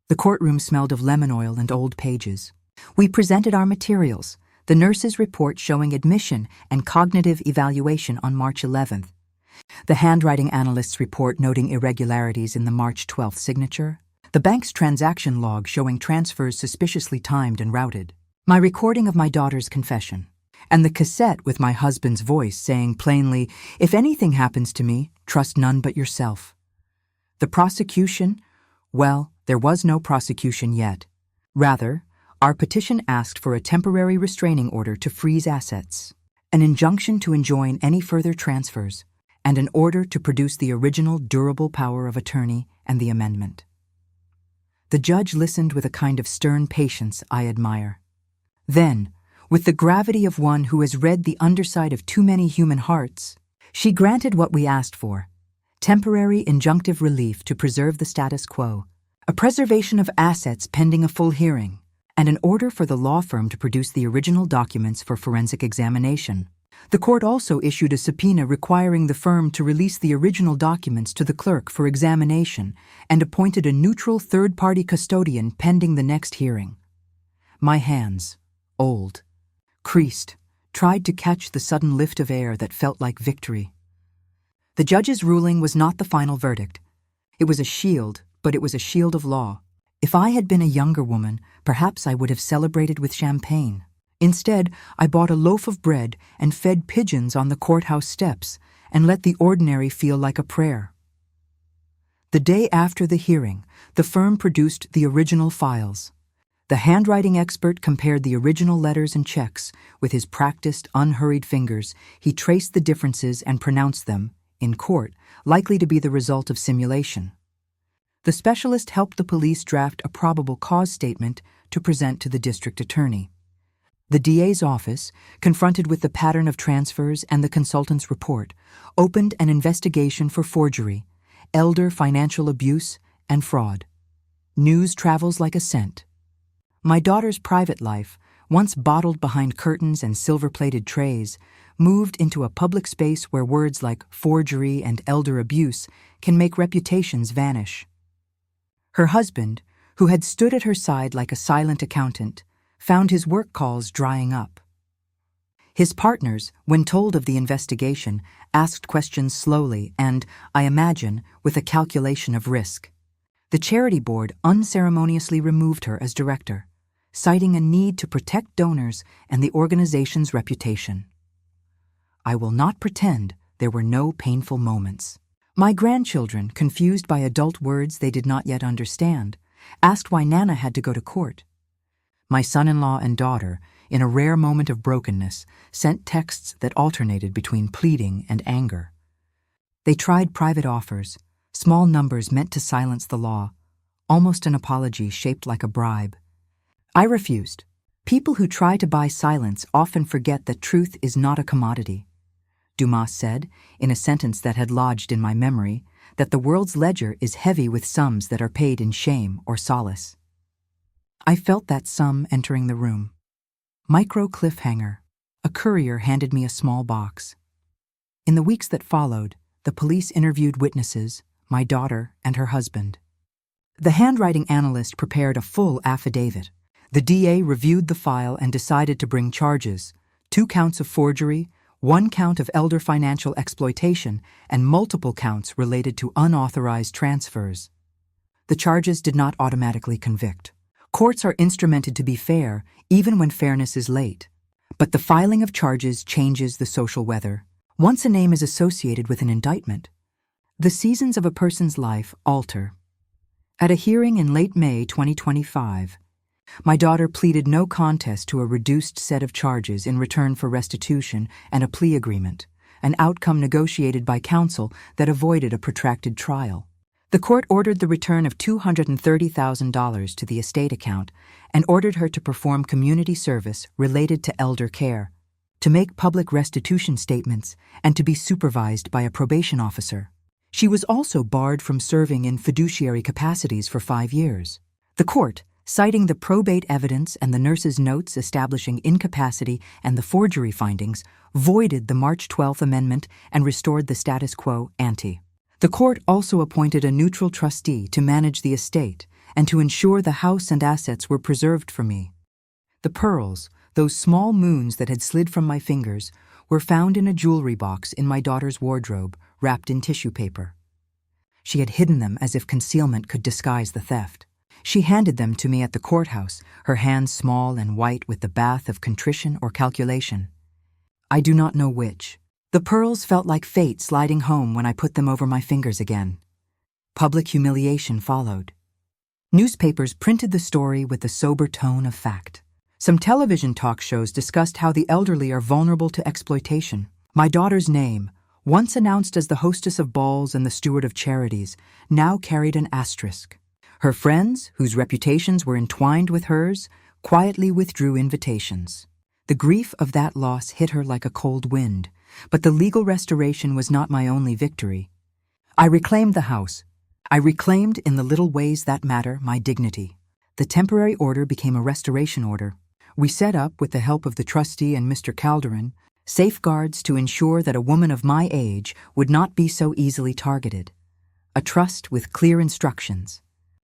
The courtroom smelled of lemon oil and old pages. We presented our materials, the nurse's report showing admission and cognitive evaluation on March 11th, the handwriting analyst's report noting irregularities in the March 12th signature, the bank's transaction log showing transfers suspiciously timed and routed, my recording of my daughter's confession, and the cassette with my husband's voice saying plainly, "If anything happens to me, trust none but yourself." The prosecution, well, there was no prosecution yet. Rather, our petition asked for a temporary restraining order to freeze assets, an injunction to enjoin any further transfers, and an order to produce the original durable power of attorney and the amendment. The judge listened with a kind of stern patience I admire. Then, with the gravity of one who has read the underside of too many human hearts, she granted what we asked for: temporary injunctive relief to preserve the status quo, a preservation of assets pending a full hearing, and an order for the law firm to produce the original documents for forensic examination. The court also issued a subpoena requiring the firm to release the original documents to the clerk for examination and appointed a neutral third-party custodian pending the next hearing. My hands, old, creased, tried to catch the sudden lift of air that felt like victory. The judge's ruling was not the final verdict. It was a shield, but it was a shield of law. If I had been a younger woman, perhaps I would have celebrated with champagne. Instead, I bought a loaf of bread and fed pigeons on the courthouse steps and let the ordinary feel like a prayer. The day after the hearing, the firm produced the original files. The handwriting expert compared the original letters and checks. With his practiced, unhurried fingers, he traced the differences and pronounced them, in court, likely to be the result of simulation. The specialist helped the police draft a probable cause statement to present to the district attorney. The DA's office, confronted with the pattern of transfers and the consultant's report, opened an investigation for forgery, elder financial abuse, and fraud. News travels like a scent. My daughter's private life, once bottled behind curtains and silver-plated trays, moved into a public space where words like forgery and elder abuse can make reputations vanish. Her husband, who had stood at her side like a silent accountant, found his work calls drying up. His partners, when told of the investigation, asked questions slowly and, I imagine, with a calculation of risk. The charity board unceremoniously removed her as director, citing a need to protect donors and the organization's reputation. I will not pretend there were no painful moments. My grandchildren, confused by adult words they did not yet understand, asked why Nana had to go to court. My son-in-law and daughter, in a rare moment of brokenness, sent texts that alternated between pleading and anger. They tried private offers, small numbers meant to silence the law, almost an apology shaped like a bribe. I refused. People who try to buy silence often forget that truth is not a commodity. Dumas said, in a sentence that had lodged in my memory, that the world's ledger is heavy with sums that are paid in shame or solace. I felt that sum entering the room. Micro cliffhanger. A courier handed me a small box. In the weeks that followed, the police interviewed witnesses, my daughter and her husband. The handwriting analyst prepared a full affidavit. The DA reviewed the file and decided to bring charges: 2 counts of forgery, 1 count of elder financial exploitation, and multiple counts related to unauthorized transfers. The charges did not automatically convict. Courts are instrumented to be fair, even when fairness is late. But the filing of charges changes the social weather. Once a name is associated with an indictment, the seasons of a person's life alter. At a hearing in late May 2025, my daughter pleaded no contest to a reduced set of charges in return for restitution and a plea agreement, an outcome negotiated by counsel that avoided a protracted trial. The court ordered the return of $230,000 to the estate account and ordered her to perform community service related to elder care, to make public restitution statements, and to be supervised by a probation officer. She was also barred from serving in fiduciary capacities for 5 years. The court, citing the probate evidence and the nurse's notes establishing incapacity and the forgery findings, voided the March 12th amendment and restored the status quo ante. The court also appointed a neutral trustee to manage the estate and to ensure the house and assets were preserved for me. The pearls, those small moons that had slid from my fingers, were found in a jewelry box in my daughter's wardrobe, wrapped in tissue paper. She had hidden them as if concealment could disguise the theft. She handed them to me at the courthouse, her hands small and white with the bath of contrition or calculation. I do not know which. The pearls felt like fate sliding home when I put them over my fingers again. Public humiliation followed. Newspapers printed the story with the sober tone of fact. Some television talk shows discussed how the elderly are vulnerable to exploitation. My daughter's name, once announced as the hostess of balls and the steward of charities, now carried an asterisk. Her friends, whose reputations were entwined with hers, quietly withdrew invitations. The grief of that loss hit her like a cold wind, but the legal restoration was not my only victory. I reclaimed the house. I reclaimed, in the little ways that matter, my dignity. The temporary order became a restoration order. We set up, with the help of the trustee and Mr. Calderon, safeguards to ensure that a woman of my age would not be so easily targeted. A trust with clear instructions.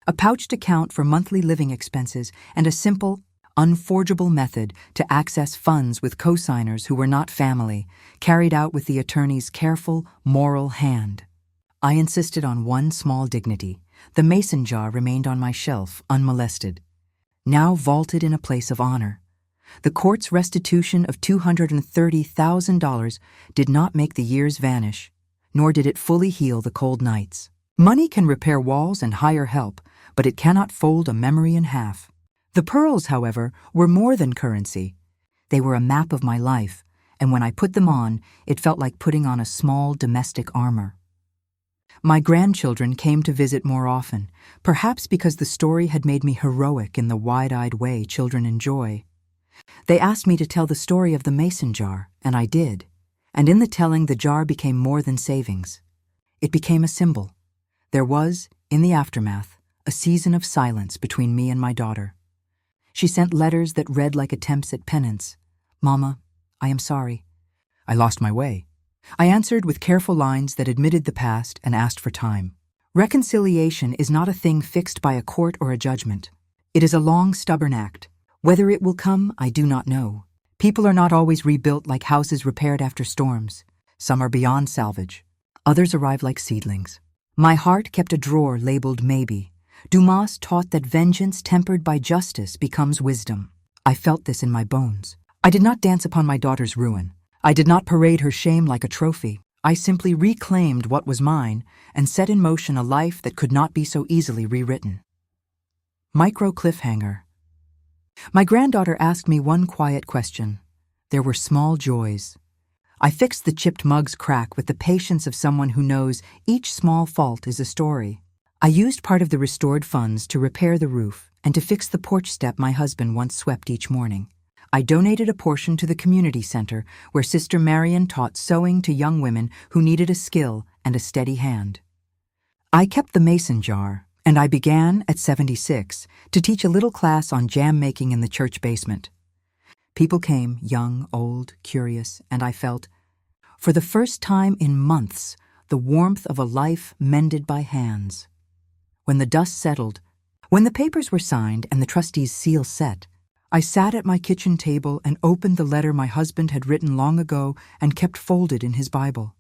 A pouched account for monthly living expenses, and a simple, unforgeable method to access funds with cosigners who were not family, carried out with the attorney's careful, moral hand. I insisted on one small dignity. The mason jar remained on my shelf, unmolested, now vaulted in a place of honor. The court's restitution of $230,000 did not make the years vanish, nor did it fully heal the cold nights. Money can repair walls and hire help, but it cannot fold a memory in half. The pearls, however, were more than currency. They were a map of my life, and when I put them on, it felt like putting on a small domestic armor. My grandchildren came to visit more often, perhaps because the story had made me heroic in the wide-eyed way children enjoy. They asked me to tell the story of the mason jar, and I did. And in the telling, the jar became more than savings. It became a symbol. There was, in the aftermath, a season of silence between me and my daughter. She sent letters that read like attempts at penance. "Mama, I am sorry. I lost my way." I answered with careful lines that admitted the past and asked for time. Reconciliation is not a thing fixed by a court or a judgment. It is a long, stubborn act. Whether it will come, I do not know. People are not always rebuilt like houses repaired after storms. Some are beyond salvage. Others arrive like seedlings. My heart kept a drawer labeled maybe. Dumas taught that vengeance tempered by justice becomes wisdom. I felt this in my bones. I did not dance upon my daughter's ruin. I did not parade her shame like a trophy. I simply reclaimed what was mine and set in motion a life that could not be so easily rewritten. Micro cliffhanger. My granddaughter asked me one quiet question. There were small joys. I fixed the chipped mug's crack with the patience of someone who knows each small fault is a story. I used part of the restored funds to repair the roof and to fix the porch step my husband once swept each morning. I donated a portion to the community center where Sister Marian taught sewing to young women who needed a skill and a steady hand. I kept the mason jar, and I began, at 76, to teach a little class on jam making in the church basement. People came, young, old, curious, and I felt, for the first time in months, the warmth of a life mended by hands. When the dust settled, when the papers were signed and the trustee's seal set, I sat at my kitchen table and opened the letter my husband had written long ago and kept folded in his Bible.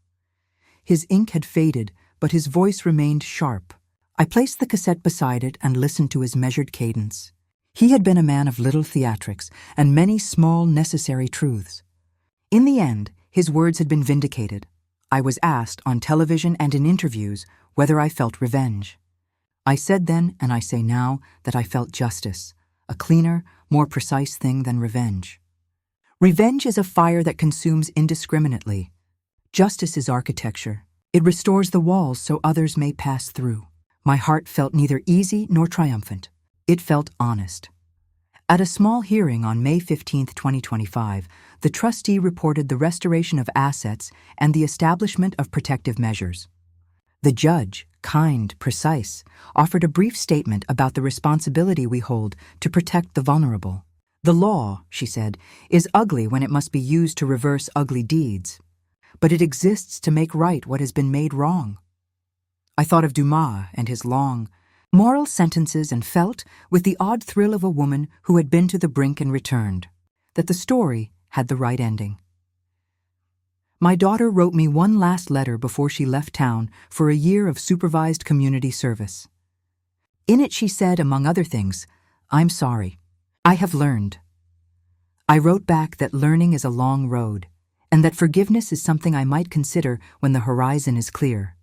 His ink had faded, but his voice remained sharp. I placed the cassette beside it and listened to his measured cadence. He had been a man of little theatrics and many small necessary truths. In the end, his words had been vindicated. I was asked on television and in interviews whether I felt revenge. I said then, and I say now, that I felt justice, a cleaner, more precise thing than revenge. Revenge is a fire that consumes indiscriminately. Justice is architecture. It restores the walls so others may pass through. My heart felt neither easy nor triumphant. It felt honest. At a small hearing on May 15, 2025, the trustee reported the restoration of assets and the establishment of protective measures. The judge, kind, precise, offered a brief statement about the responsibility we hold to protect the vulnerable. The law, she said, is ugly when it must be used to reverse ugly deeds, but it exists to make right what has been made wrong. I thought of Dumas and his long, moral sentences and felt, with the odd thrill of a woman who had been to the brink and returned, that the story had the right ending. My daughter wrote me one last letter before she left town for a year of supervised community service. In it she said, among other things, "I'm sorry. I have learned." I wrote back that learning is a long road, and that forgiveness is something I might consider when the horizon is clear.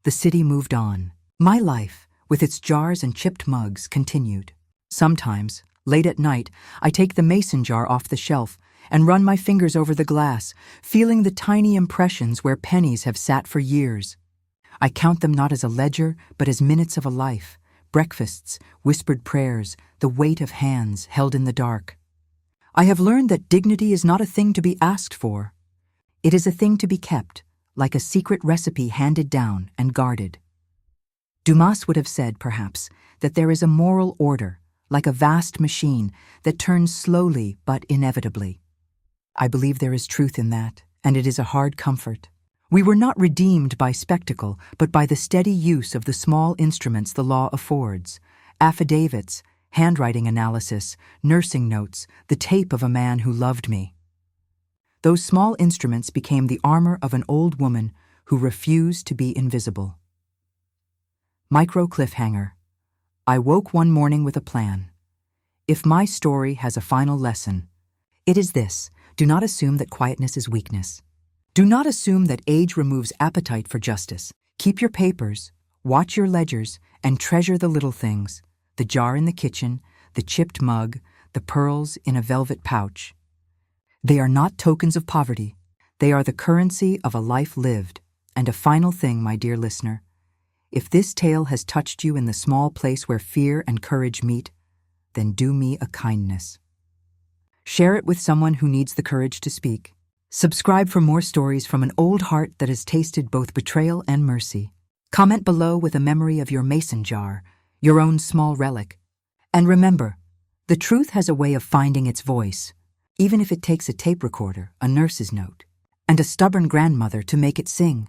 The city moved on. My life, with its jars and chipped mugs, continued. Sometimes, late at night, I take the mason jar off the shelf and run my fingers over the glass, feeling the tiny impressions where pennies have sat for years. I count them not as a ledger, but as minutes of a life, breakfasts, whispered prayers, the weight of hands held in the dark. I have learned that dignity is not a thing to be asked for. It is a thing to be kept, like a secret recipe handed down and guarded. Dumas would have said, perhaps, that there is a moral order, like a vast machine, that turns slowly but inevitably. I believe there is truth in that, and it is a hard comfort. We were not redeemed by spectacle, but by the steady use of the small instruments the law affords: affidavits, handwriting analysis, nursing notes, the tape of a man who loved me. Those small instruments became the armor of an old woman who refused to be invisible. Micro cliffhanger. I woke one morning with a plan. If my story has a final lesson, it is this: do not assume that quietness is weakness. Do not assume that age removes appetite for justice. Keep your papers, watch your ledgers, and treasure the little things: the jar in the kitchen, the chipped mug, the pearls in a velvet pouch. They are not tokens of poverty. They are the currency of a life lived. And a final thing, my dear listener. If this tale has touched you in the small place where fear and courage meet, then do me a kindness. Share it with someone who needs the courage to speak. Subscribe for more stories from an old heart that has tasted both betrayal and mercy. Comment below with a memory of your mason jar, your own small relic. And remember, the truth has a way of finding its voice, even if it takes a tape recorder, a nurse's note, and a stubborn grandmother to make it sing.